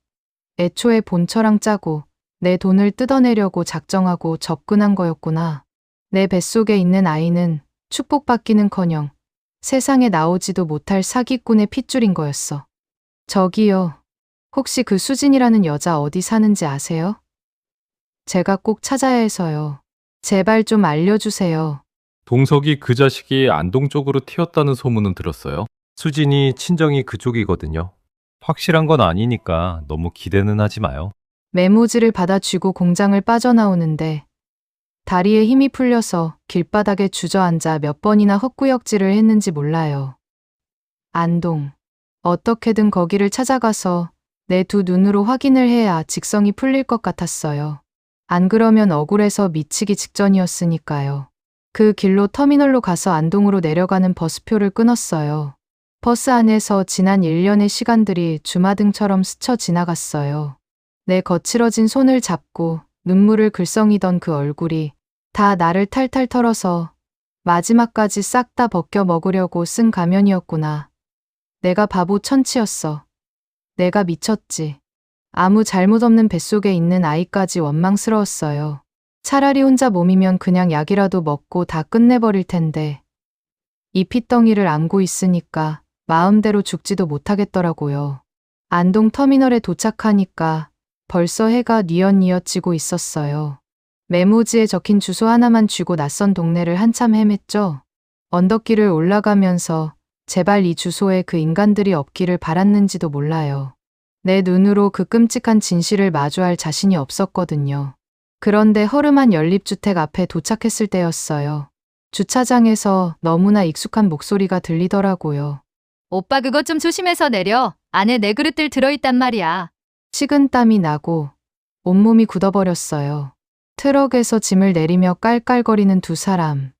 애초에 본처랑 짜고 내 돈을 뜯어내려고 작정하고 접근한 거였구나. 내 뱃속에 있는 아이는 축복받기는커녕 세상에 나오지도 못할 사기꾼의 핏줄인 거였어. 저기요. 혹시 그 수진이라는 여자 어디 사는지 아세요? 제가 꼭 찾아야 해서요. 제발 좀 알려주세요. 동석이 그 자식이 안동 쪽으로 튀었다는 소문은 들었어요. 수진이 친정이 그쪽이거든요. 확실한 건 아니니까 너무 기대는 하지 마요. 메모지를 받아 쥐고 공장을 빠져나오는데 다리에 힘이 풀려서 길바닥에 주저앉아 몇 번이나 헛구역질을 했는지 몰라요. 안동. 어떻게든 거기를 찾아가서 내 두 눈으로 확인을 해야 직성이 풀릴 것 같았어요. 안 그러면 억울해서 미치기 직전이었으니까요. 그 길로 터미널로 가서 안동으로 내려가는 버스표를 끊었어요. 버스 안에서 지난 1년의 시간들이 주마등처럼 스쳐 지나갔어요. 내 거칠어진 손을 잡고 눈물을 글썽이던 그 얼굴이 다 나를 탈탈 털어서 마지막까지 싹 다 벗겨 먹으려고 쓴 가면이었구나. 내가 바보 천치였어. 내가 미쳤지. 아무 잘못 없는 뱃속에 있는 아이까지 원망스러웠어요. 차라리 혼자 몸이면 그냥 약이라도 먹고 다 끝내버릴 텐데. 이 핏덩이를 안고 있으니까 마음대로 죽지도 못하겠더라고요. 안동 터미널에 도착하니까 벌써 해가 뉘엿뉘엿 지고 있었어요. 메모지에 적힌 주소 하나만 쥐고 낯선 동네를 한참 헤맸죠. 언덕길을 올라가면서 제발 이 주소에 그 인간들이 없기를 바랐는지도 몰라요. 내 눈으로 그 끔찍한 진실을 마주할 자신이 없었거든요. 그런데 허름한 연립주택 앞에 도착했을 때였어요. 주차장에서 너무나 익숙한 목소리가 들리더라고요. 오빠 그것 좀 조심해서 내려. 안에 내 그릇들 들어있단 말이야. 식은땀이 나고 온몸이 굳어버렸어요. 트럭에서 짐을 내리며 깔깔거리는 두 사람.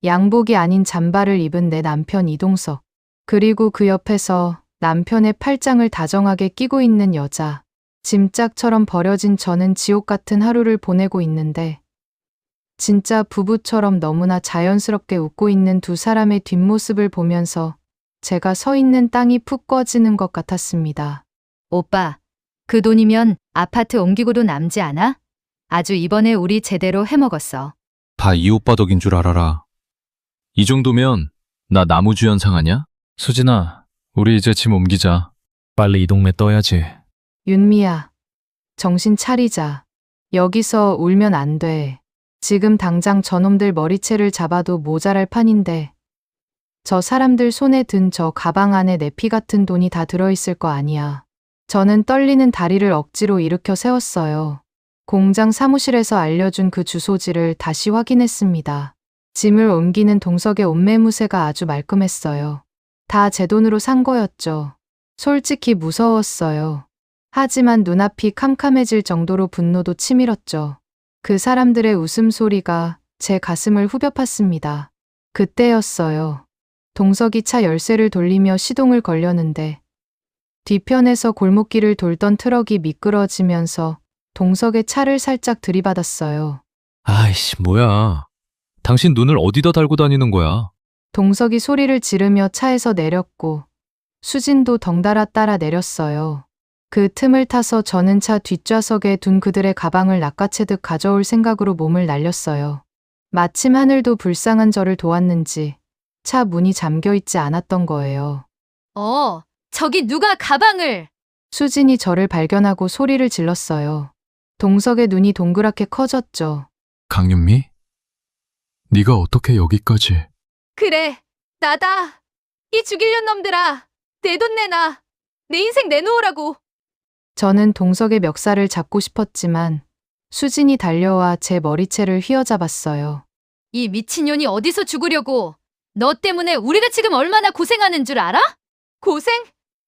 양복이 아닌 잠바를 입은 내 남편 이동석. 그리고 그 옆에서 남편의 팔짱을 다정하게 끼고 있는 여자. 짐짝처럼 버려진 저는 지옥 같은 하루를 보내고 있는데 진짜 부부처럼 너무나 자연스럽게 웃고 있는 두 사람의 뒷모습을 보면서 제가 서 있는 땅이 푹 꺼지는 것 같았습니다. 오빠, 그 돈이면 아파트 옮기고도 남지 않아? 아주 이번에 우리 제대로 해먹었어. 다 이 오빠 덕인 줄 알아라. 이 정도면 나 나무주연상 아냐? 수진아, 우리 이제 짐 옮기자. 빨리 이 동네 떠야지. 윤미야, 정신 차리자. 여기서 울면 안 돼. 지금 당장 저놈들 머리채를 잡아도 모자랄 판인데 저 사람들 손에 든 저 가방 안에 내 피 같은 돈이 다 들어있을 거 아니야. 저는 떨리는 다리를 억지로 일으켜 세웠어요. 공장 사무실에서 알려준 그 주소지를 다시 확인했습니다. 짐을 옮기는 동석의 옷매무새가 아주 말끔했어요. 다 제 돈으로 산 거였죠. 솔직히 무서웠어요. 하지만 눈앞이 캄캄해질 정도로 분노도 치밀었죠. 그 사람들의 웃음소리가 제 가슴을 후벼 팠습니다. 그때였어요. 동석이 차 열쇠를 돌리며 시동을 걸려는데 뒤편에서 골목길을 돌던 트럭이 미끄러지면서 동석의 차를 살짝 들이받았어요. 아이씨, 뭐야. 당신 눈을 어디다 달고 다니는 거야? 동석이 소리를 지르며 차에서 내렸고 수진도 덩달아 따라 내렸어요. 그 틈을 타서 저는 차 뒷좌석에 둔 그들의 가방을 낚아채듯 가져올 생각으로 몸을 날렸어요. 마침 하늘도 불쌍한 저를 도왔는지 차 문이 잠겨 있지 않았던 거예요. 저기 누가 가방을! 수진이 저를 발견하고 소리를 질렀어요. 동석의 눈이 동그랗게 커졌죠. 강윤미? 네가 어떻게 여기까지? 그래, 나다. 이 죽이려는 놈들아. 내 돈 내놔. 내 인생 내놓으라고. 저는 동석의 멱살을 잡고 싶었지만 수진이 달려와 제 머리채를 휘어잡았어요. 이 미친년이 어디서 죽으려고. 너 때문에 우리가 지금 얼마나 고생하는 줄 알아? 고생?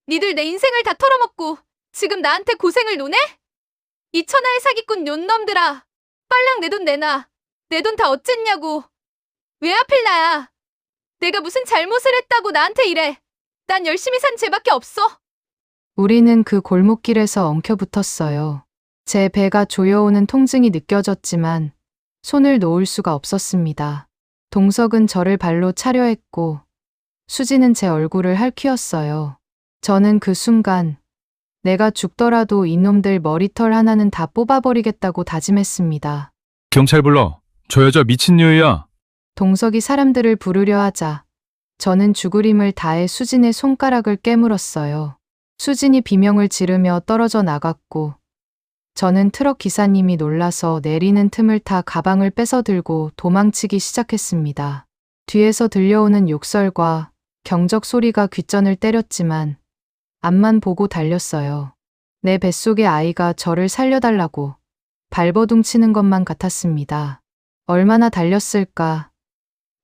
니들 내 인생을 다 털어먹고 지금 나한테 고생을 노네? 이 천하의 사기꾼 놈들아. 빨랑 내 돈 내놔. 내 돈 다 어쨌냐고. 왜 하필 나야? 내가 무슨 잘못을 했다고 나한테 이래. 난 열심히 산 죄밖에 없어. 우리는 그 골목길에서 엉켜붙었어요. 제 배가 조여오는 통증이 느껴졌지만 손을 놓을 수가 없었습니다. 동석은 저를 발로 차려 했고 수지는 제 얼굴을 핥히었어요. 저는 그 순간 내가 죽더라도 이놈들 머리털 하나는 다 뽑아버리겠다고 다짐했습니다. 경찰 불러. 저 여자 미친년이야. 동석이 사람들을 부르려 하자 저는 죽을 힘을 다해 수진의 손가락을 깨물었어요. 수진이 비명을 지르며 떨어져 나갔고 저는 트럭 기사님이 놀라서 내리는 틈을 타 가방을 뺏어 들고 도망치기 시작했습니다. 뒤에서 들려오는 욕설과 경적 소리가 귓전을 때렸지만 앞만 보고 달렸어요. 내 뱃속의 아이가 저를 살려달라고 발버둥 치는 것만 같았습니다. 얼마나 달렸을까.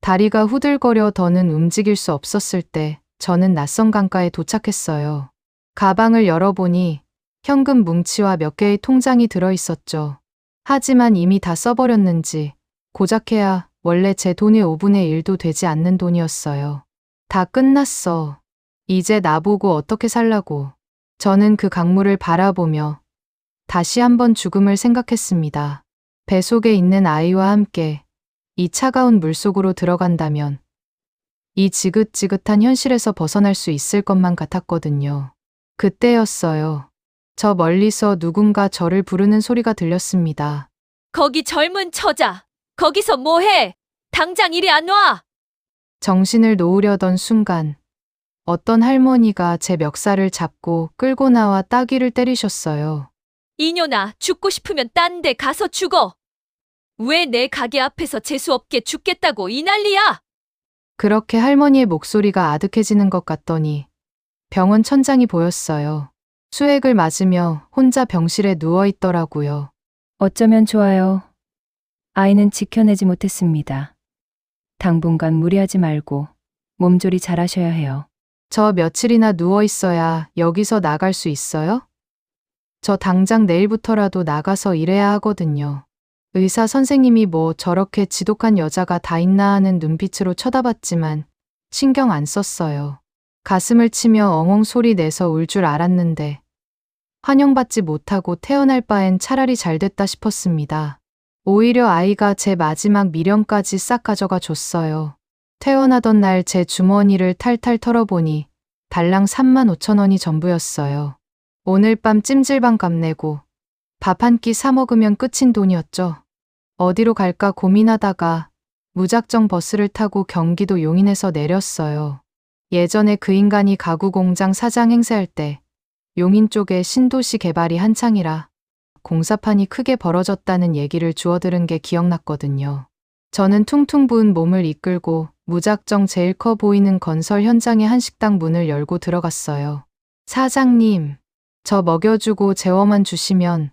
다리가 후들거려 더는 움직일 수 없었을 때 저는 낯선 강가에 도착했어요. 가방을 열어보니 현금 뭉치와 몇 개의 통장이 들어있었죠. 하지만 이미 다 써버렸는지 고작해야 원래 제 돈의 5분의 1도 되지 않는 돈이었어요. 다 끝났어. 이제 나보고 어떻게 살라고. 저는 그 강물을 바라보며 다시 한번 죽음을 생각했습니다. 배 속에 있는 아이와 함께 이 차가운 물속으로 들어간다면 이 지긋지긋한 현실에서 벗어날 수 있을 것만 같았거든요. 그때였어요. 저 멀리서 누군가 저를 부르는 소리가 들렸습니다. 거기 젊은 처자. 거기서 뭐해? 당장 이리 안 와. 정신을 놓으려던 순간 어떤 할머니가 제 멱살을 잡고 끌고 나와 따귀를 때리셨어요. 이년아, 죽고 싶으면 딴 데 가서 죽어. 왜 내 가게 앞에서 재수없게 죽겠다고 이 난리야? 그렇게 할머니의 목소리가 아득해지는 것 같더니 병원 천장이 보였어요. 수액을 맞으며 혼자 병실에 누워 있더라고요. 어쩌면 좋아요. 아이는 지켜내지 못했습니다. 당분간 무리하지 말고 몸조리 잘하셔야 해요. 저 며칠이나 누워 있어야 여기서 나갈 수 있어요? 저 당장 내일부터라도 나가서 일해야 하거든요. 의사 선생님이 뭐 저렇게 지독한 여자가 다 있나 하는 눈빛으로 쳐다봤지만 신경 안 썼어요. 가슴을 치며 엉엉 소리 내서 울 줄 알았는데 환영받지 못하고 태어날 바엔 차라리 잘 됐다 싶었습니다. 오히려 아이가 제 마지막 미련까지 싹 가져가 줬어요. 퇴원하던 날 제 주머니를 탈탈 털어보니 달랑 35,000원이 전부였어요. 오늘 밤 찜질방 값 내고 밥 한 끼 사 먹으면 끝인 돈이었죠. 어디로 갈까 고민하다가 무작정 버스를 타고 경기도 용인에서 내렸어요. 예전에 그 인간이 가구 공장 사장 행세할 때 용인 쪽에 신도시 개발이 한창이라 공사판이 크게 벌어졌다는 얘기를 주워 들은 게 기억났거든요. 저는 퉁퉁 부은 몸을 이끌고 무작정 제일 커 보이는 건설 현장의 한식당 문을 열고 들어갔어요. 사장님, 저 먹여주고 재워만 주시면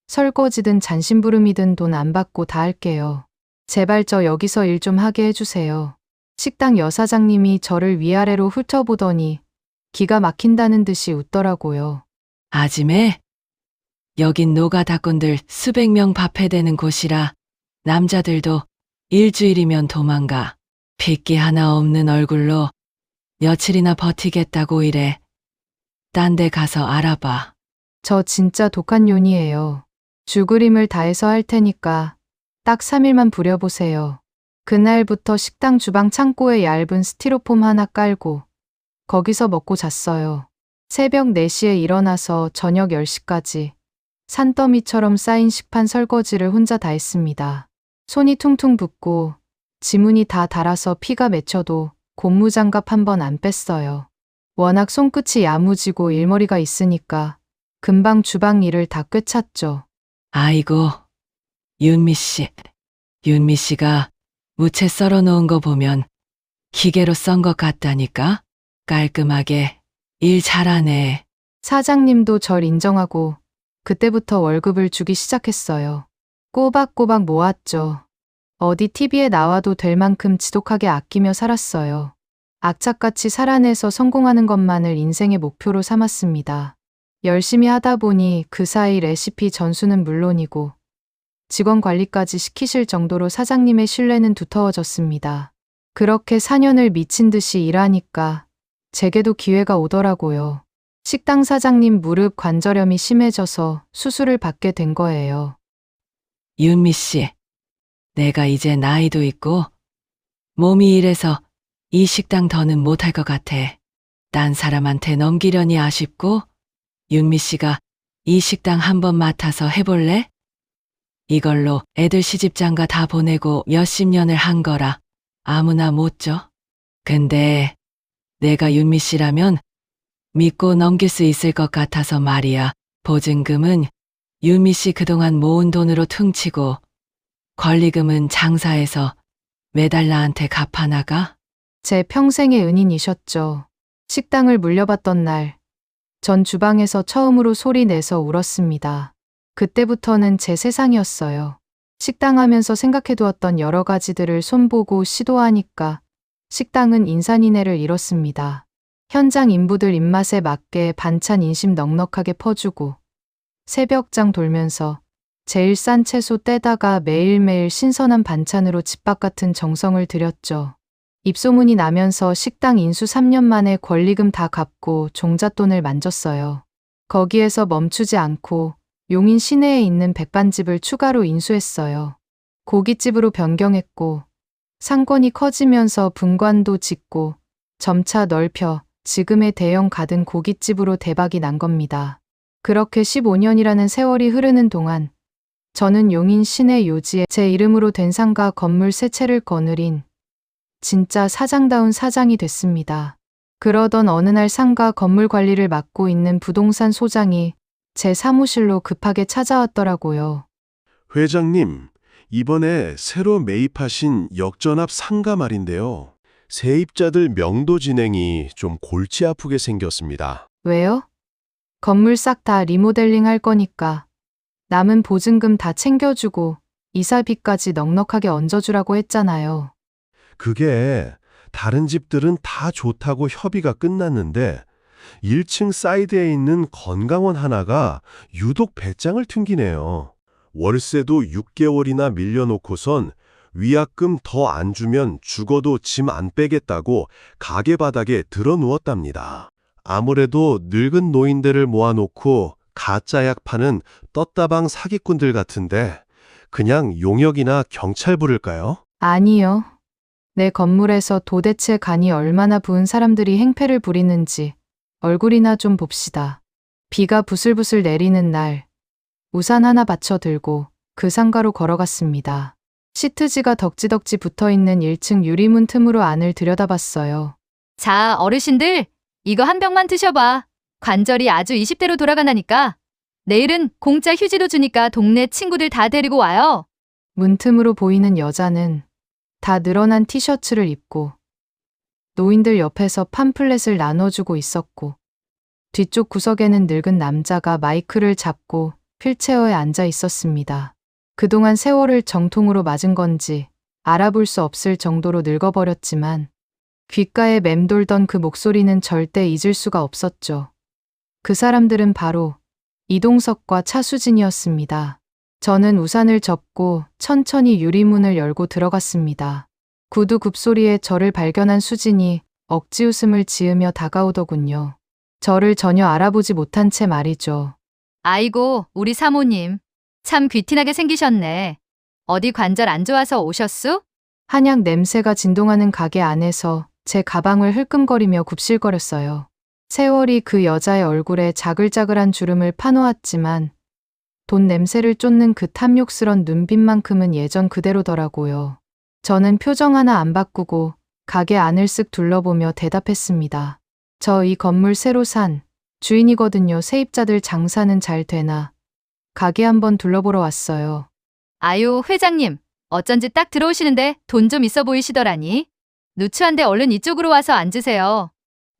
설거지든 잔심부름이든 돈 안 받고 다 할게요. 제발 저 여기서 일 좀 하게 해주세요. 식당 여사장님이 저를 위아래로 훑어보더니 기가 막힌다는 듯이 웃더라고요. 아지매, 여긴 노가다꾼들 수백 명 밥해대는 곳이라 남자들도 일주일이면 도망가. 핏기 하나 없는 얼굴로 며칠이나 버티겠다고 이래. 딴 데 가서 알아봐. 저 진짜 독한 요니예요. 죽으림을 다해서 할 테니까 딱 3일만 부려보세요. 그날부터 식당 주방 창고에 얇은 스티로폼 하나 깔고 거기서 먹고 잤어요. 새벽 4시에 일어나서 저녁 10시까지 산더미처럼 쌓인 식판 설거지를 혼자 다 했습니다. 손이 퉁퉁 붓고 지문이 다 닳아서 피가 맺혀도 고무장갑 한 번 안 뺐어요. 워낙 손끝이 야무지고 일머리가 있으니까 금방 주방 일을 다 꿰찼죠. 아이고, 윤미 씨. 윤미 씨가 무채 썰어 놓은 거 보면 기계로 썬 것 같다니까? 깔끔하게 일 잘하네. 사장님도 절 인정하고 그때부터 월급을 주기 시작했어요. 꼬박꼬박 모았죠. 어디 TV에 나와도 될 만큼 지독하게 아끼며 살았어요. 악착같이 살아내서 성공하는 것만을 인생의 목표로 삼았습니다. 열심히 하다 보니 그 사이 레시피 전수는 물론이고 직원 관리까지 시키실 정도로 사장님의 신뢰는 두터워졌습니다. 그렇게 4년을 미친 듯이 일하니까 제게도 기회가 오더라고요. 식당 사장님 무릎 관절염이 심해져서 수술을 받게 된 거예요. 윤미 씨, 내가 이제 나이도 있고 몸이 이래서 이 식당 더는 못할 것 같아. 딴 사람한테 넘기려니 아쉽고 윤미 씨가 이 식당 한번 맡아서 해볼래? 이걸로 애들 시집장가 다 보내고 몇십 년을 한 거라 아무나 못 줘. 근데 내가 윤미 씨라면 믿고 넘길 수 있을 것 같아서 말이야. 보증금은 윤미 씨 그동안 모은 돈으로 퉁치고 권리금은 장사해서 매달 나한테 갚아나가? 제 평생의 은인이셨죠. 식당을 물려받던 날, 전 주방에서 처음으로 소리 내서 울었습니다. 그때부터는 제 세상이었어요. 식당 하면서 생각해두었던 여러 가지들을 손보고 시도하니까 식당은 인산인해를 잃었습니다. 현장 인부들 입맛에 맞게 반찬 인심 넉넉하게 퍼주고 새벽장 돌면서 제일 싼 채소 떼다가 매일매일 신선한 반찬으로 집밥 같은 정성을 들였죠. 입소문이 나면서 식당 인수 3년 만에 권리금 다 갚고 종잣돈을 만졌어요. 거기에서 멈추지 않고 용인 시내에 있는 백반집을 추가로 인수했어요. 고깃집으로 변경했고 상권이 커지면서 분관도 짓고 점차 넓혀 지금의 대형 가든 고깃집으로 대박이 난 겁니다. 그렇게 15년이라는 세월이 흐르는 동안 저는 용인 시내 요지에 제 이름으로 된 상가 건물 3채를 거느린 진짜 사장다운 사장이 됐습니다. 그러던 어느 날 상가 건물 관리를 맡고 있는 부동산 소장이 제 사무실로 급하게 찾아왔더라고요. 회장님, 이번에 새로 매입하신 역전압 상가 말인데요. 세입자들 명도 진행이 좀 골치 아프게 생겼습니다. 왜요? 건물 싹 다 리모델링 할 거니까 남은 보증금 다 챙겨주고 이사비까지 넉넉하게 얹어주라고 했잖아요. 그게 다른 집들은 다 좋다고 협의가 끝났는데 1층 사이드에 있는 건강원 하나가 유독 배짱을 튕기네요. 월세도 6개월이나 밀려놓고선 위약금 더 안 주면 죽어도 짐 안 빼겠다고 가게 바닥에 드러누웠답니다. 아무래도 늙은 노인들을 모아놓고 가짜 약 파는 떴다방 사기꾼들 같은데 그냥 용역이나 경찰 부를까요? 아니요. 내 건물에서 도대체 간이 얼마나 부은 사람들이 행패를 부리는지 얼굴이나 좀 봅시다. 비가 부슬부슬 내리는 날 우산 하나 받쳐 들고 그 상가로 걸어갔습니다. 시트지가 덕지덕지 붙어있는 1층 유리문 틈으로 안을 들여다봤어요. 자, 어르신들, 이거 한 병만 드셔봐. 관절이 아주 20대로 돌아가나니까. 내일은 공짜 휴지도 주니까 동네 친구들 다 데리고 와요. 문틈으로 보이는 여자는 다 늘어난 티셔츠를 입고 노인들 옆에서 팜플렛을 나눠주고 있었고 뒤쪽 구석에는 늙은 남자가 마이크를 잡고 휠체어에 앉아 있었습니다. 그동안 세월을 정통으로 맞은 건지 알아볼 수 없을 정도로 늙어버렸지만 귓가에 맴돌던 그 목소리는 절대 잊을 수가 없었죠. 그 사람들은 바로 이동석과 차수진이었습니다. 저는 우산을 접고 천천히 유리문을 열고 들어갔습니다. 구두 굽소리에 저를 발견한 수진이 억지 웃음을 지으며 다가오더군요. 저를 전혀 알아보지 못한 채 말이죠. 아이고, 우리 사모님. 참 귀티나게 생기셨네. 어디 관절 안 좋아서 오셨수? 한약 냄새가 진동하는 가게 안에서 제 가방을 흘끔거리며 굽실거렸어요. 세월이 그 여자의 얼굴에 자글자글한 주름을 파놓았지만 돈 냄새를 쫓는 그 탐욕스런 눈빛만큼은 예전 그대로더라고요. 저는 표정 하나 안 바꾸고 가게 안을 쓱 둘러보며 대답했습니다. 저 이 건물 새로 산 주인이거든요. 세입자들 장사는 잘 되나? 가게 한번 둘러보러 왔어요. 아유, 회장님. 어쩐지 딱 들어오시는데 돈 좀 있어 보이시더라니. 누추한데 얼른 이쪽으로 와서 앉으세요.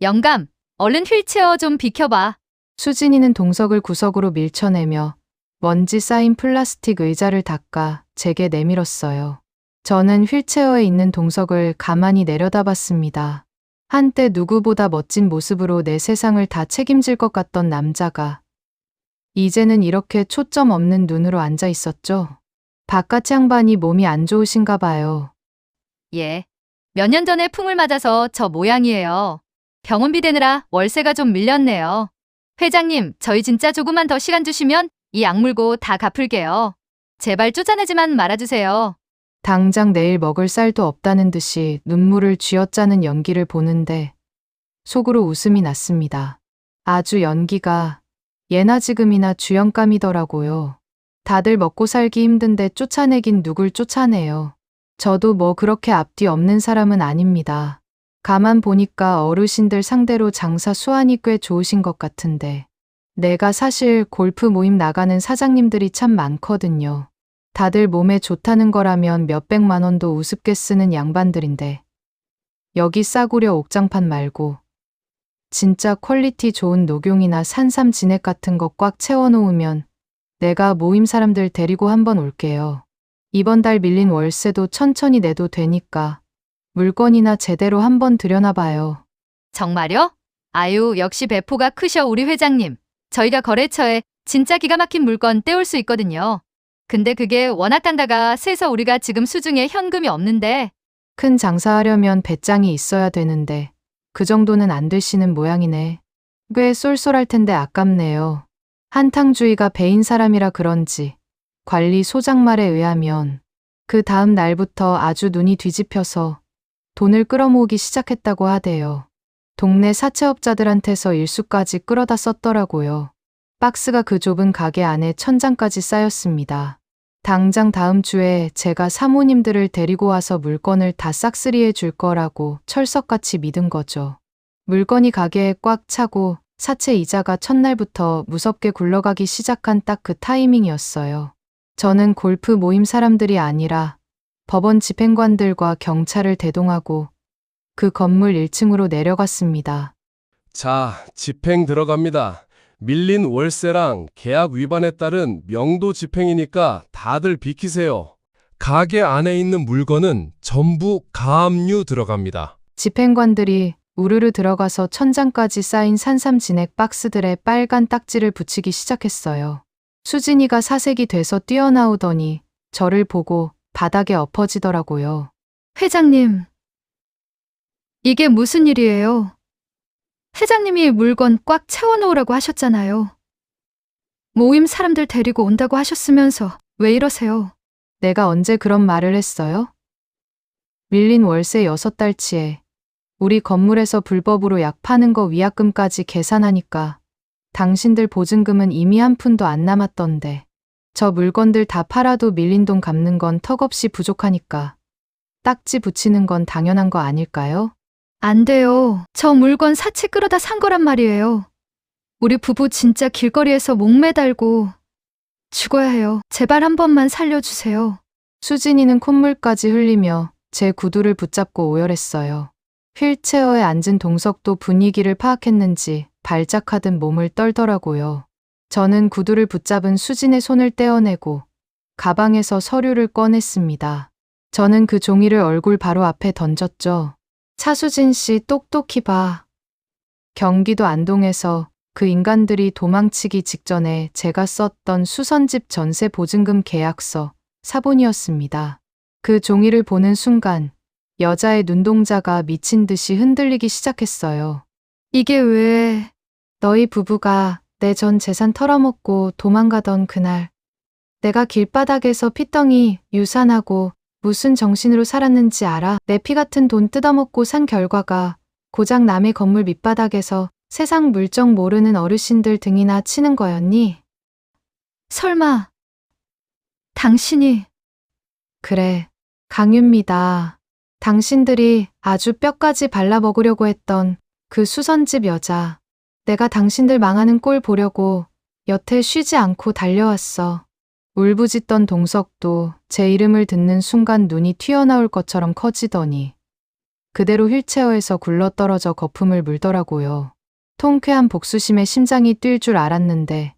영감, 얼른 휠체어 좀 비켜봐. 수진이는 동석을 구석으로 밀쳐내며 먼지 쌓인 플라스틱 의자를 닦아 제게 내밀었어요. 저는 휠체어에 있는 동석을 가만히 내려다봤습니다. 한때 누구보다 멋진 모습으로 내 세상을 다 책임질 것 같던 남자가 이제는 이렇게 초점 없는 눈으로 앉아 있었죠. 바깥 양반이 몸이 안 좋으신가 봐요. 예. 몇 년 전에 풍을 맞아서 저 모양이에요. 병원비 대느라 월세가 좀 밀렸네요. 회장님, 저희 진짜 조금만 더 시간 주시면 이 악물고 다 갚을게요. 제발 쫓아내지만 말아주세요. 당장 내일 먹을 쌀도 없다는 듯이 눈물을 쥐어짜는 연기를 보는데 속으로 웃음이 났습니다. 아주 연기가 예나 지금이나 주연감이더라고요. 다들 먹고 살기 힘든데 쫓아내긴 누굴 쫓아내요. 저도 뭐 그렇게 앞뒤 없는 사람은 아닙니다. 가만 보니까 어르신들 상대로 장사 수완이 꽤 좋으신 것 같은데 내가 사실 골프 모임 나가는 사장님들이 참 많거든요. 다들 몸에 좋다는 거라면 몇백만 원도 우습게 쓰는 양반들인데 여기 싸구려 옥장판 말고 진짜 퀄리티 좋은 녹용이나 산삼 진액 같은 거 꽉 채워놓으면 내가 모임 사람들 데리고 한번 올게요. 이번 달 밀린 월세도 천천히 내도 되니까 물건이나 제대로 한번 들여놔봐요. 정말요? 아유, 역시 배포가 크셔 우리 회장님. 저희가 거래처에 진짜 기가 막힌 물건 떼올 수 있거든요. 근데 그게 워낙 단가가 세서 우리가 지금 수중에 현금이 없는데. 큰 장사하려면 배짱이 있어야 되는데 그 정도는 안 되시는 모양이네. 꽤 쏠쏠할 텐데 아깝네요. 한탕주의가 배인 사람이라 그런지 관리 소장 말에 의하면 그 다음 날부터 아주 눈이 뒤집혀서 돈을 끌어모으기 시작했다고 하대요. 동네 사채업자들한테서 일수까지 끌어다 썼더라고요. 박스가 그 좁은 가게 안에 천장까지 쌓였습니다. 당장 다음 주에 제가 사모님들을 데리고 와서 물건을 다 싹쓸이해 줄 거라고 철석같이 믿은 거죠. 물건이 가게에 꽉 차고 사채 이자가 첫날부터 무섭게 굴러가기 시작한 딱 그 타이밍이었어요. 저는 골프 모임 사람들이 아니라 법원 집행관들과 경찰을 대동하고 그 건물 1층으로 내려갔습니다. 자, 집행 들어갑니다. 밀린 월세랑 계약 위반에 따른 명도 집행이니까 다들 비키세요. 가게 안에 있는 물건은 전부 가압류 들어갑니다. 집행관들이 우르르 들어가서 천장까지 쌓인 산삼 진액 박스들에 빨간 딱지를 붙이기 시작했어요. 수진이가 사색이 돼서 뛰어나오더니 저를 보고 바닥에 엎어지더라고요. 회장님, 이게 무슨 일이에요? 회장님이 물건 꽉 채워놓으라고 하셨잖아요. 모임 사람들 데리고 온다고 하셨으면서 왜 이러세요? 내가 언제 그런 말을 했어요? 밀린 월세 6달치에 우리 건물에서 불법으로 약 파는 거 위약금까지 계산하니까 당신들 보증금은 이미 한 푼도 안 남았던데 저 물건들 다 팔아도 밀린 돈 갚는 건 턱없이 부족하니까 딱지 붙이는 건 당연한 거 아닐까요? 안 돼요. 저 물건 사채 끌어다 산 거란 말이에요. 우리 부부 진짜 길거리에서 목매달고 죽어야 해요. 제발 한 번만 살려주세요. 수진이는 콧물까지 흘리며 제 구두를 붙잡고 오열했어요. 휠체어에 앉은 동석도 분위기를 파악했는지 발작하듯 몸을 떨더라고요. 저는 구두를 붙잡은 수진의 손을 떼어내고 가방에서 서류를 꺼냈습니다. 저는 그 종이를 얼굴 바로 앞에 던졌죠. 차수진 씨 똑똑히 봐. 경기도 안동에서 그 인간들이 도망치기 직전에 제가 썼던 수선집 전세 보증금 계약서 사본이었습니다. 그 종이를 보는 순간 여자의 눈동자가 미친 듯이 흔들리기 시작했어요. 이게 왜 너희 부부가 내 전 재산 털어먹고 도망가던 그날 내가 길바닥에서 피덩이 유산하고 무슨 정신으로 살았는지 알아? 내 피 같은 돈 뜯어먹고 산 결과가 고작 남의 건물 밑바닥에서 세상 물정 모르는 어르신들 등이나 치는 거였니? 설마 당신이... 그래, 강윤미다. 당신들이 아주 뼈까지 발라먹으려고 했던 그 수선집 여자. 내가 당신들 망하는 꼴 보려고 여태 쉬지 않고 달려왔어. 울부짖던 동석도 제 이름을 듣는 순간 눈이 튀어나올 것처럼 커지더니 그대로 휠체어에서 굴러떨어져 거품을 물더라고요. 통쾌한 복수심에 심장이 뛸 줄 알았는데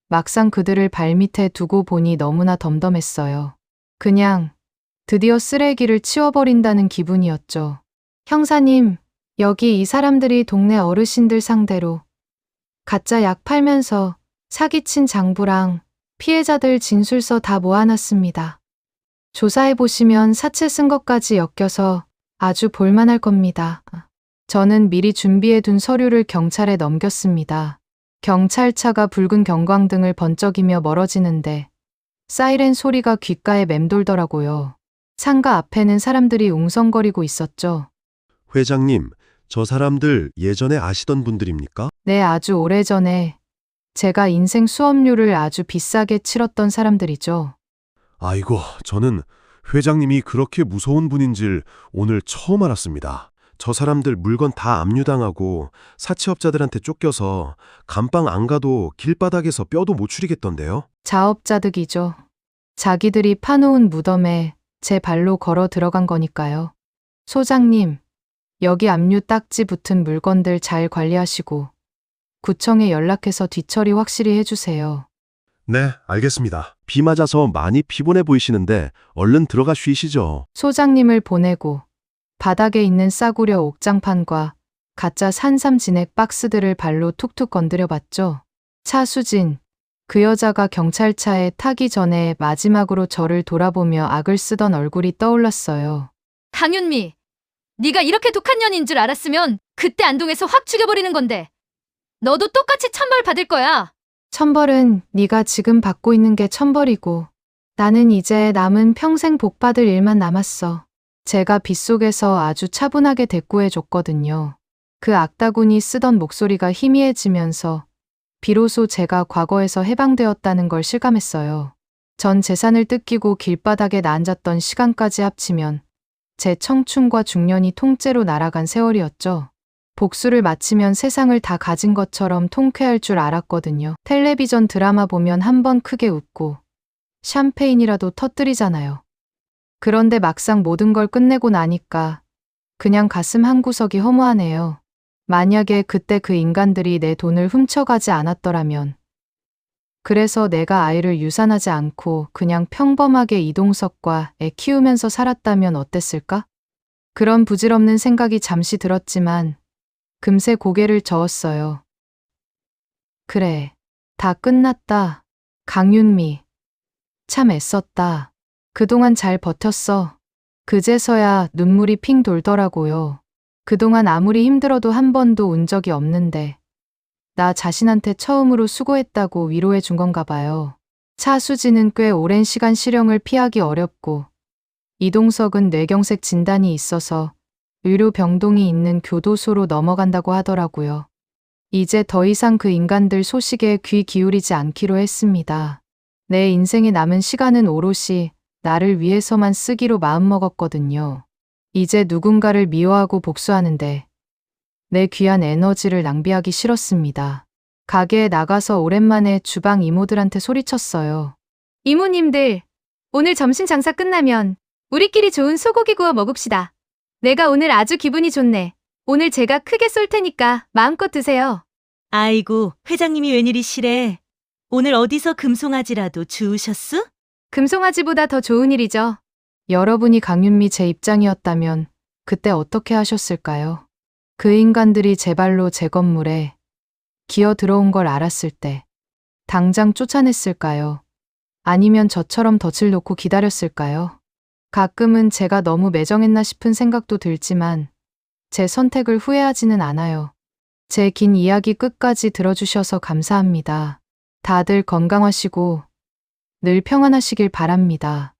막상 그들을 발밑에 두고 보니 너무나 덤덤했어요. 그냥 드디어 쓰레기를 치워버린다는 기분이었죠. 형사님, 여기 이 사람들이 동네 어르신들 상대로 가짜 약 팔면서 사기친 장부랑 피해자들 진술서 다 모아놨습니다. 조사해보시면 사채 쓴 것까지 엮여서 아주 볼만할 겁니다. 저는 미리 준비해둔 서류를 경찰에 넘겼습니다. 경찰차가 붉은 경광등을 번쩍이며 멀어지는데 사이렌 소리가 귓가에 맴돌더라고요. 상가 앞에는 사람들이 웅성거리고 있었죠. 회장님, 저 사람들 예전에 아시던 분들입니까? 네, 아주 오래전에 제가 인생 수업료를 아주 비싸게 치렀던 사람들이죠. 아이고, 저는 회장님이 그렇게 무서운 분인 줄 오늘 처음 알았습니다. 저 사람들 물건 다 압류당하고 사채업자들한테 쫓겨서 감방 안 가도 길바닥에서 뼈도 못 추리겠던데요. 자업자득이죠. 자기들이 파놓은 무덤에 제 발로 걸어 들어간 거니까요. 소장님, 여기 압류 딱지 붙은 물건들 잘 관리하시고 구청에 연락해서 뒤처리 확실히 해주세요. 네, 알겠습니다. 비 맞아서 많이 피곤해 보이시는데 얼른 들어가 쉬시죠. 소장님을 보내고 바닥에 있는 싸구려 옥장판과 가짜 산삼 진액 박스들을 발로 툭툭 건드려 봤죠. 차수진, 그 여자가 경찰차에 타기 전에 마지막으로 저를 돌아보며 악을 쓰던 얼굴이 떠올랐어요. 강윤미, 네가 이렇게 독한 년인 줄 알았으면 그때 안동에서 확 죽여버리는 건데 너도 똑같이 천벌 받을 거야. 천벌은 네가 지금 받고 있는 게 천벌이고 나는 이제 남은 평생 복 받을 일만 남았어. 제가 빗속에서 아주 차분하게 대꾸해줬거든요. 그 악다군이 쓰던 목소리가 희미해지면서 비로소 제가 과거에서 해방되었다는 걸 실감했어요. 전 재산을 뜯기고 길바닥에 앉았던 시간까지 합치면 제 청춘과 중년이 통째로 날아간 세월이었죠. 복수를 마치면 세상을 다 가진 것처럼 통쾌할 줄 알았거든요. 텔레비전 드라마 보면 한번 크게 웃고 샴페인이라도 터뜨리잖아요. 그런데 막상 모든 걸 끝내고 나니까 그냥 가슴 한구석이 허무하네요. 만약에 그때 그 인간들이 내 돈을 훔쳐가지 않았더라면, 그래서 내가 아이를 유산하지 않고 그냥 평범하게 이동석과 애 키우면서 살았다면 어땠을까? 그런 부질없는 생각이 잠시 들었지만 금세 고개를 저었어요. 그래, 다 끝났다. 강윤미, 참 애썼다. 그동안 잘 버텼어. 그제서야 눈물이 핑 돌더라고요. 그동안 아무리 힘들어도 한 번도 운 적이 없는데 나 자신한테 처음으로 수고했다고 위로해 준 건가 봐요. 차수진은 꽤 오랜 시간 실형을 피하기 어렵고 이동석은 뇌경색 진단이 있어서 의료병동이 있는 교도소로 넘어간다고 하더라고요. 이제 더 이상 그 인간들 소식에 귀 기울이지 않기로 했습니다. 내 인생에 남은 시간은 오롯이 나를 위해서만 쓰기로 마음먹었거든요. 이제 누군가를 미워하고 복수하는데 내 귀한 에너지를 낭비하기 싫었습니다. 가게에 나가서 오랜만에 주방 이모들한테 소리쳤어요. 이모님들, 오늘 점심 장사 끝나면 우리끼리 좋은 소고기 구워 먹읍시다. 내가 오늘 아주 기분이 좋네. 오늘 제가 크게 쏠 테니까 마음껏 드세요. 아이고, 회장님이 웬일이시래. 오늘 어디서 금송아지라도 주우셨어? 금송아지보다 더 좋은 일이죠. 여러분이 강윤미 제 입장이었다면 그때 어떻게 하셨을까요? 그 인간들이 제 발로 제 건물에 기어 들어온 걸 알았을 때 당장 쫓아냈을까요? 아니면 저처럼 덫을 놓고 기다렸을까요? 가끔은 제가 너무 매정했나 싶은 생각도 들지만 제 선택을 후회하지는 않아요. 제 긴 이야기 끝까지 들어주셔서 감사합니다. 다들 건강하시고 늘 평안하시길 바랍니다.